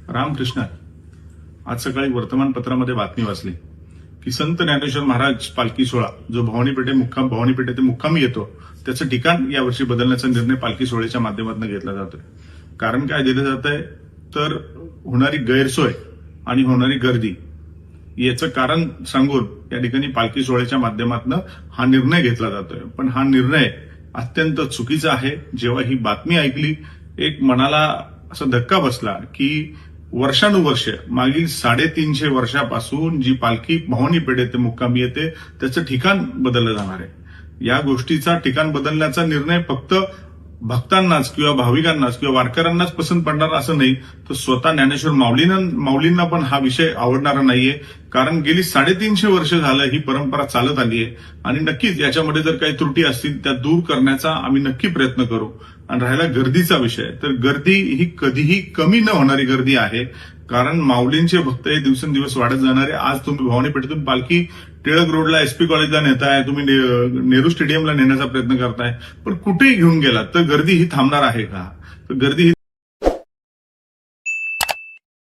रामकृष्ण. आज सकाळी वर्तमानपत्रामध्ये बातमी वाचली की संत ज्ञानेश्वर महाराज पालखी सोहळा जो भवानी पेठे ते मुक्कामी येतो त्याचं ठिकाण यावर्षी बदलण्याचा निर्णय पालखी सोहळ्याच्या माध्यमातून घेतला जातोय. कारण काय दिलं जात आहे तर होणारी गैरसोय आणि होणारी गर्दी याचं कारण सांगून या ठिकाणी पालखी सोहळ्याच्या माध्यमातून हा निर्णय घेतला जातोय. पण हा निर्णय अत्यंत चुकीचा आहे. जेव्हा ही बातमी ऐकली एक मनाला असा धक्का बसला की वर्षानुवर्ष मागील 350 वर्षापासून जी पालखी भवानी पेठे ते मुक्कामी येते त्याचं ठिकाण बदललं जाणार आहे. या गोष्टीचा ठिकाण बदलण्याचा निर्णय फक्त भक्तांनाच किंवा भाविकांनाच किंवा वारकऱ्यांनाच पसंत पडणार असं नाही, तर स्वतः ज्ञानेश्वर माऊलींना पण हा विषय आवडणारा नाहीये. कारण गेली 350 वर्ष झालं ही परंपरा चालत आली आहे आणि नक्कीच याच्यामध्ये जर काही त्रुटी असतील त्या दूर करण्याचा आम्ही नक्की प्रयत्न करू. आणि राहिला गर्दीचा विषय, तर गर्दी ही कधीही कमी न होणारी गर्दी आहे. कारण माऊलींचे भक्त हे दिवसेंदिवस वाढत जाणारे. आज तुम्ही भवानी पेठेतून पालखी टिळक रोडला एसपी कॉलेजला नेताय, तुम्ही नेहरू स्टेडियमला नेण्याचा प्रयत्न करताय, पण कुठेही घेऊन गेलात तर गर्दी ही थांबणार आहे का? तर गर्दी ही